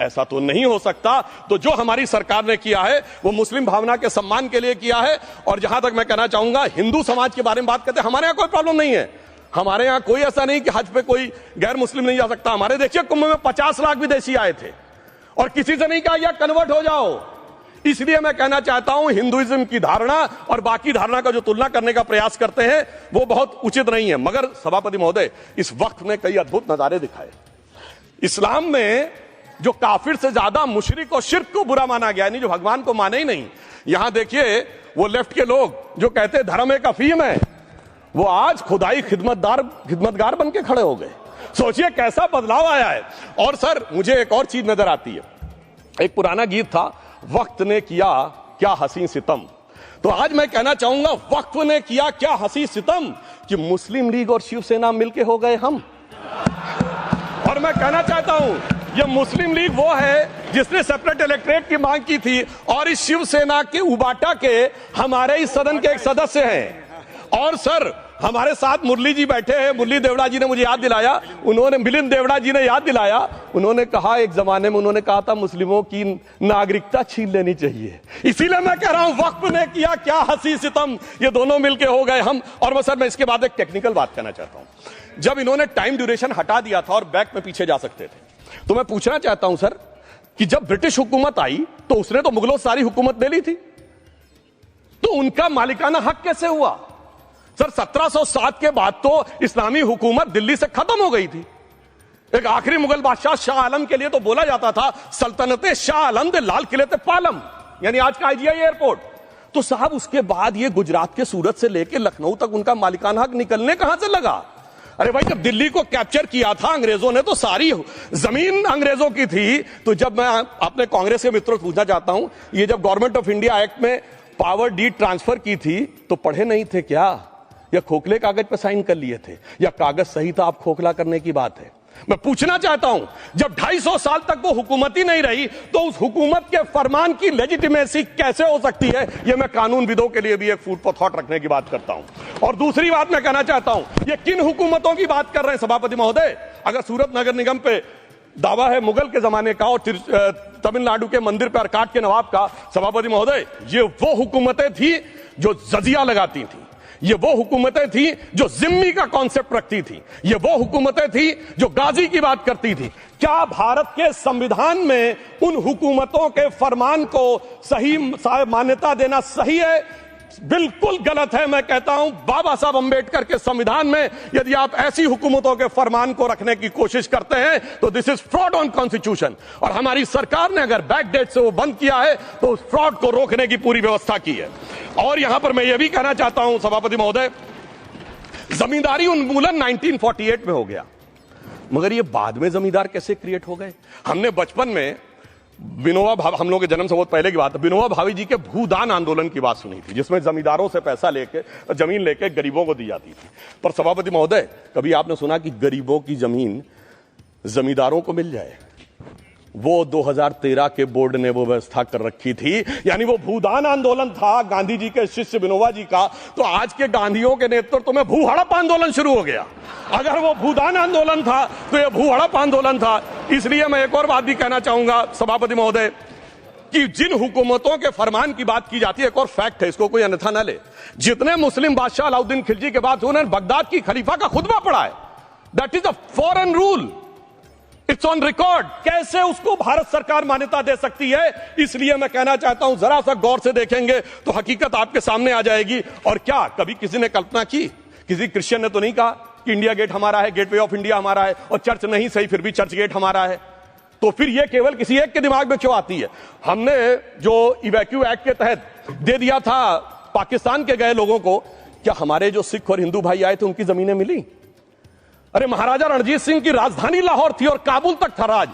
ऐसा तो नहीं हो सकता। तो जो हमारी सरकार ने किया है वो मुस्लिम भावना के सम्मान के लिए किया है। और जहां तक मैं कहना चाहूंगा, हिंदू समाज के बारे में बात करते हैं, हमारे यहां कोई प्रॉब्लम नहीं है। हमारे यहां कोई ऐसा नहीं कि हज पे कोई गैर मुस्लिम नहीं जा सकता। हमारे देखिए कुंभ में 50 लाख विदेशी आए थे और किसी से नहीं कहा या कन्वर्ट हो जाओ। इसलिए मैं कहना चाहता हूं, हिंदुइज्म की धारणा और बाकी धारणा का जो तुलना करने का प्रयास करते हैं वो बहुत उचित नहीं है। मगर सभापति महोदय, इस वक्त ने कई अद्भुत नजारे दिखाए। इस्लाम में जो काफिर से ज्यादा मुशरिक और शिर्क को बुरा माना गया, यानी जो भगवान को माने ही नहीं। यहां देखिए वो लेफ्ट के लोग जो कहते धर्म एक अफीम है, वो आज खुदाई खिदमतगार बन के खड़े हो गए। सोचिए कैसा बदलाव आया है। और सर, मुझे एक और चीज नजर आती है। एक पुराना गीत था, वक्त ने किया क्या हसी सितम। तो आज मैं कहना चाहूंगा, वक्त ने किया क्या हसी सितम कि मुस्लिम लीग और शिवसेना मिलके हो गए हम। और मैं कहना चाहता हूं, ये मुस्लिम लीग वो है जिसने सेपरेट इलेक्टोरेट की मांग की थी और इस शिवसेना के उबाटा के हमारे इस सदन के एक सदस्य हैं। और सर, हमारे साथ मुरली जी बैठे हैं। मुरली देवड़ा जी ने मुझे याद दिलाया, मिलिंद देवड़ा जी ने याद दिलाया, उन्होंने कहा एक जमाने में उन्होंने कहा था मुस्लिमों की नागरिकता छीन लेनी चाहिए। इसीलिए मैं कह रहा हूं, वक्त ने किया क्या हसी सितम, ये दोनों मिलके हो गए हम। और सर, मैं इसके बाद एक टेक्निकल बात कहना चाहता हूं। जब इन्होंने टाइम ड्यूरेशन हटा दिया था और बैक में पीछे जा सकते थे, तो मैं पूछना चाहता हूं सर कि जब ब्रिटिश हुकूमत आई तो उसने तो मुगलों सारी हुकूमत ले ली थी, तो उनका मालिकाना हक कैसे हुआ? सर, 1707 के बाद तो इस्लामी हुकूमत दिल्ली से खत्म हो गई थी। एक आखिरी मुगल बादशाह शाह आलम के लिए तो बोला जाता था सल्तनते शाह आलम दे लाल किले ते पालम, यानी आज का IGI एयरपोर्ट। तो साहब, उसके बाद ये गुजरात के सूरत से लेकर लखनऊ तक उनका मालिकाना हक निकलने कहां से लगा? अरे भाई, जब दिल्ली को कैप्चर किया था अंग्रेजों ने तो सारी जमीन अंग्रेजों की थी। तो जब मैं अपने कांग्रेस के मित्रों से पूछना चाहता हूं, ये जब गवर्नमेंट ऑफ इंडिया एक्ट में पावर डीड ट्रांसफर की थी तो पढ़े नहीं थे क्या? या खोखले कागज पर साइन कर लिए थे? या कागज सही था, आप खोखला करने की बात है? मैं पूछना चाहता हूं, जब 250 साल तक वो हुकूमत ही नहीं रही तो उस हुकूमत के फरमान की लेजिटिमेसी कैसे हो सकती है? ये मैं कानूनविदों के लिए भी एक फूड फॉर थॉट रखने की बात करता हूं। और दूसरी बात मैं कहना चाहता हूं, ये किन हुकूमतों की बात कर रहे हैं सभापति महोदय? अगर सूरत नगर निगम पे दावा है मुगल के जमाने का और तमिलनाडु के मंदिर पर अरकाट के नवाब का, सभापति महोदय, ये वो हुकूमतें थी जो जजिया लगाती थी। ये वो हुकूमतें थी जो जिम्मी का कॉन्सेप्ट रखती थी। ये वो हुकूमतें थी जो गाजी की बात करती थी। क्या भारत के संविधान में उन हुकूमतों के फरमान को सही मान्यता देना सही है? बिल्कुल गलत है। मैं कहता हूं, बाबा साहब अंबेडकर के संविधान में यदि आप ऐसी हुकूमतों के फरमान को रखने की कोशिश करते हैं तो this is fraud on constitution. और हमारी सरकार ने अगर बैकडेट से वो बंद किया है तो उस फ्रॉड को रोकने की पूरी व्यवस्था की है। और यहां पर मैं ये भी कहना चाहता हूं सभापति महोदय, जमींदारी उन्मूलन 1948 में हो गया, मगर ये बाद में जमींदार कैसे क्रिएट हो गए? हमने बचपन में विनोबा भावे, हम लोगों के जन्म से बहुत पहले की बात है, विनोबा भावे जी के भूदान आंदोलन की बात सुनी थी, जिसमें जमींदारों से पैसा लेके जमीन लेके गरीबों को दी जाती थी। पर सभापति महोदय, कभी आपने सुना कि गरीबों की जमीन जमींदारों को मिल जाए? वो 2013 के बोर्ड ने वो व्यवस्था कर रखी थी। यानी वो भूदान आंदोलन था गांधी जी के शिष्य विनोबा जी का, तो आज के गांधियों के नेतृत्व में भू हड़प आंदोलन शुरू हो गया। अगर वो भूदान आंदोलन था तो ये भू हड़प आंदोलन था। इसलिए मैं एक और बात भी कहना चाहूंगा सभापति महोदय कि जिन हुकूमतों के फरमान की बात की जाती है, एक और फैक्ट है, इसको कोई अन्यथा न ले, जितने मुस्लिम बादशाह अलाउद्दीन खिलजी के बाद उन्होंने बगदाद की खलीफा का खुतबा पढ़ा है। That is a foreign rule, it's on record. कैसे उसको भारत सरकार मान्यता दे सकती है? इसलिए मैं कहना चाहता हूं, जरा सा गौर से देखेंगे तो हकीकत आपके सामने आ जाएगी। और क्या कभी किसी ने कल्पना की, किसी क्रिश्चियन ने तो नहीं कहा कि इंडिया गेट हमारा है, गेटवे ऑफ इंडिया हमारा है, और चर्च नहीं सही फिर भी चर्च गेट हमारा है? तो फिर यह केवल किसी एक के दिमाग में क्यों आती है? हमने जो इवैक्यू एक्ट के तहत दे दिया था पाकिस्तान के गए लोगों को, क्या हमारे जो सिख और हिंदू भाई आए थे उनकी जमीनें मिली? अरे महाराजा रणजीत सिंह की राजधानी लाहौर थी और काबुल तक था राज,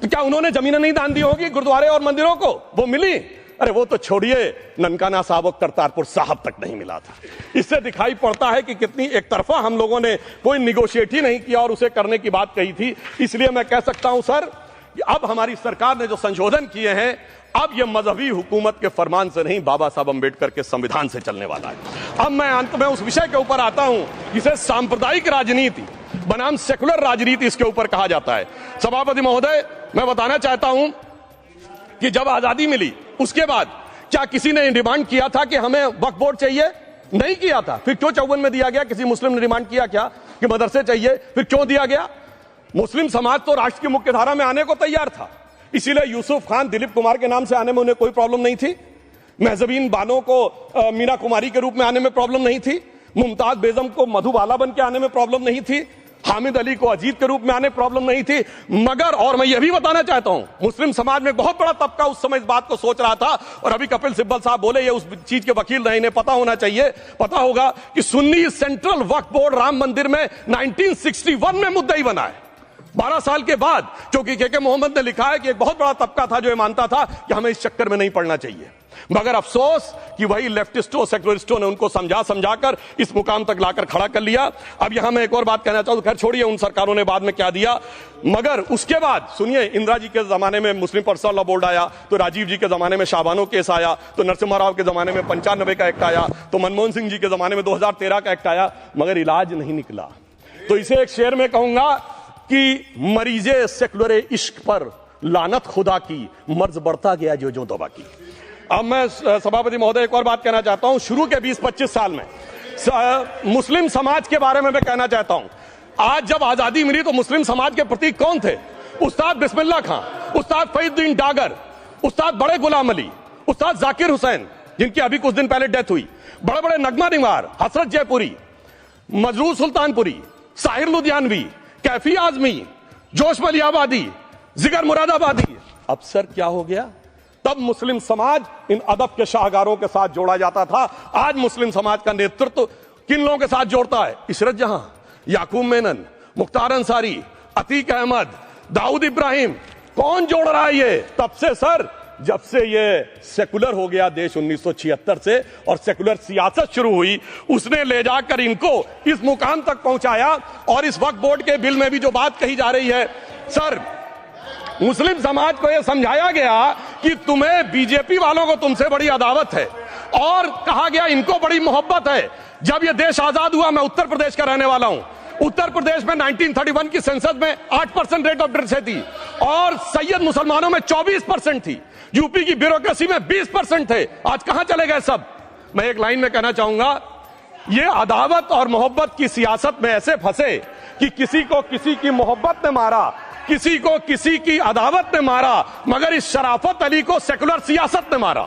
तो क्या उन्होंने जमीनें नहीं दान दी होगी गुरुद्वारे और मंदिरों को? वो मिली? अरे वो तो छोड़िए, ननकाना साहब और करतारपुर साहब तक नहीं मिला था। इससे दिखाई पड़ता है कि कितनी एक तरफा हम लोगों ने कोई निगोशिएट ही नहीं किया और उसे करने की बात कही थी। इसलिए मैं कह सकता हूं सर कि अब हमारी सरकार ने जो संशोधन किए हैं, अब यह मजहबी हुकूमत के फरमान से नहीं, बाबा साहब अंबेडकर के संविधान से चलने वाला है। अब मैं अंत में उस विषय के ऊपर आता हूं जिसे सांप्रदायिक राजनीति बनाम सेकुलर राजनीति इसके ऊपर कहा जाता है। सभापति महोदय, मैं बताना चाहता हूं कि जब आजादी मिली उसके बाद क्या किसी ने डिमांड किया था कि हमें वक्फ बोर्ड चाहिए? नहीं किया था। फिर क्यों 54 में दिया गया? किसी मुस्लिम ने डिमांड किया क्या कि मदरसे चाहिए? फिर क्यों दिया गया? मुस्लिम समाज तो राष्ट्र की मुख्य धारा में आने को तैयार था, इसीलिए यूसुफ खान, दिलीप कुमार के नाम से आने में उन्हें कोई प्रॉब्लम नहीं थी। महजबीन बानो को मीना कुमारी के रूप में आने में प्रॉब्लम नहीं थी। मुमताज बेगम को मधुबाला बन के आने में प्रॉब्लम नहीं थी। हामिद अली को अजीत के रूप में आने प्रॉब्लम नहीं थी। मगर और मैं यह भी बताना चाहता हूं, मुस्लिम समाज में बहुत बड़ा तबका उस समय इस बात को सोच रहा था, और अभी कपिल सिब्बल साहब बोले ये उस चीज के वकील नहीं, इन्हें पता होना चाहिए, पता होगा कि सुन्नी सेंट्रल वक्फ बोर्ड राम मंदिर में 1961 में मुद्दई बना है, 12 साल के बाद। क्योंकि के मोहम्मद ने लिखा है कि एक बहुत बड़ा तबका था जो ये मानता था कि हमें इस चक्कर में नहीं पड़ना चाहिए। मगर अफसोस कि वही लेफ्टिस्टों, सेकुलरिस्टों ने उनको समझाकर इस मुकाम तक लाकर खड़ा कर लिया। अब यहां मैं एक और बात कहना चाहूं, खैर छोड़िए उन सरकारों ने बाद में क्या दिया, मगर उसके बाद सुनिए, इंदिरा जी के जमाने में मुस्लिम पर्सनल लॉ बोर्ड आया, तो राजीव जी के जमाने में शाबानो केस आया, तो नरसिम्हा राव के जमाने में 95 का एक्ट आया, तो मनमोहन सिंह जी के जमाने में 2013 का एक्ट आया, मगर इलाज नहीं निकला। तो इसे एक शेर में कहूंगा कि मरीजे सेकुलर इश्क पर लानत खुदा की, मर्ज बढ़ता गया जो दवा की। अब मैं सभापति महोदय एक और बात कहना चाहता हूं। शुरू के 20-25 साल में मुस्लिम समाज के बारे में मैं कहना चाहता हूं, आज जब आजादी मिली तो मुस्लिम समाज के प्रतीक कौन थे? उस्ताद बिस्मिल्लाह खां, उस्ताद फरीदुद्दीन डागर, उस्ताद बड़े गुलाम अली, उस्ताद जाकिर हुसैन जिनकी अभी कुछ दिन पहले डेथ हुई, बड़े बड़े नगमा निवार, हसरत जयपुरी, मजरूर सुल्तानपुरी, साहिर लुधियानवी, कैफी आजमी, जोश मलियाबादी, जिगर मुरादाबादी। अब सर क्या हो गया? तब मुस्लिम समाज इन अदब के शाहकारों के साथ जोड़ा जाता था। आज मुस्लिम समाज का नेतृत्व किन लोगों के साथ जोड़ता है? इशरत जहां, याकूब मेनन, मुख्तार अंसारी, अतीक अहमद, दाऊद इब्राहिम। कौन जोड़ रहा है ये? तब से सर, जब से ये सेकुलर हो गया देश 1976 से और सेकुलर सियासत शुरू हुई, उसने ले जाकर इनको इस मुकाम तक पहुंचाया। और इस वक्फ बोर्ड के बिल में भी जो बात कही जा रही है, सर मुस्लिम समाज को यह समझाया गया कि तुम्हें बीजेपी वालों को तुमसे बड़ी अदावत है, और कहा गया इनको बड़ी मोहब्बत है। जब यह देश आजाद हुआ, मैं उत्तर प्रदेश का रहने वाला हूं, उत्तर प्रदेश में 1931 की सेंसस में 8% रेट ऑफ डेथ थी और सैयद मुसलमानों में 24% थी। यूपी की ब्यूरोक्रेसी में 20% थे। आज कहां चले गए सब? मैं एक लाइन में कहना चाहूंगा, ये अदावत और मोहब्बत की सियासत में ऐसे फंसे कि किसी को किसी की मोहब्बत ने मारा, किसी को किसी की अदावत ने मारा, मगर इस शराफत अली को सेकुलर सियासत ने मारा।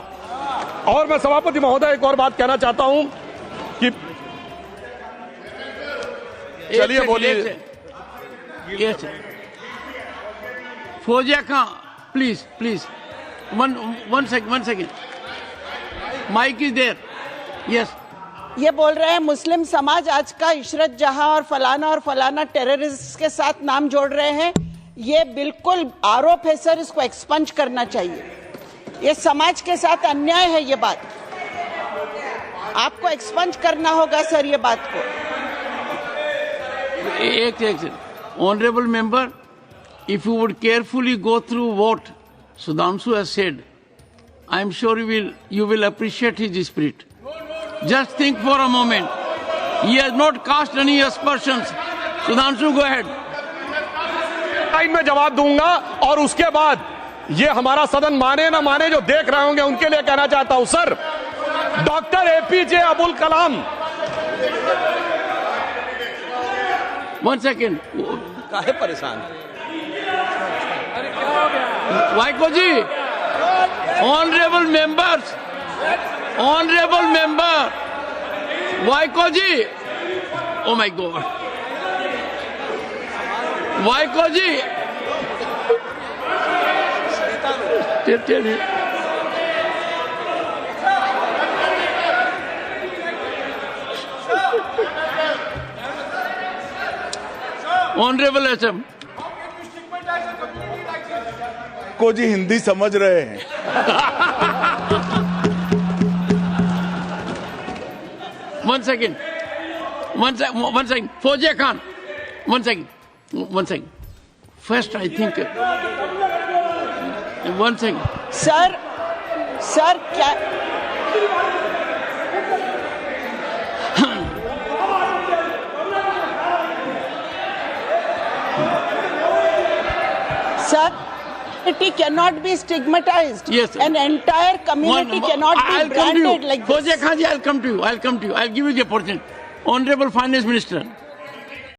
और मैं सभापति महोदय एक और बात कहना चाहता हूं कि चलिए बोलिए। Fauzia Khan, please one second, mike is there. Yes, ये बोल रहे हैं मुस्लिम समाज आज का इशरत जहां और फलाना टेररिस्ट के साथ नाम जोड़ रहे हैं। ये बिल्कुल आरोप है सर, इसको एक्सपंज करना चाहिए। ये समाज के साथ अन्याय है। ये बात आपको एक्सपंज करना होगा सर, ये बात को। एक honourable member, if you would carefully go through what Sudhanshu has said, I am sure you will appreciate his spirit. Just think for a moment. He has not cast any aspersions. Sudhanshu, go ahead. Time में जवाब दूंगा, और उसके बाद ये हमारा सदन माने ना माने, जो देख रहे होंगे उनके लिए कहना चाहता हूं, sir doctor APJ Abul Kalam. One second. काहे परेशान? Vaiko ji, honourable member, Vaiko ji, oh my god, Vaiko ji, honourable S M को जी हिंदी समझ रहे हैं। One second. Fauziya Khan, one second. First, I think. One second. Sir क्या Sir, community cannot be stigmatized. Yes, sir. An entire community cannot I'll be come to you. branded like Fauziya this. Khan ji, I'll come to you. I'll give you the opportunity. Honorable Finance Minister,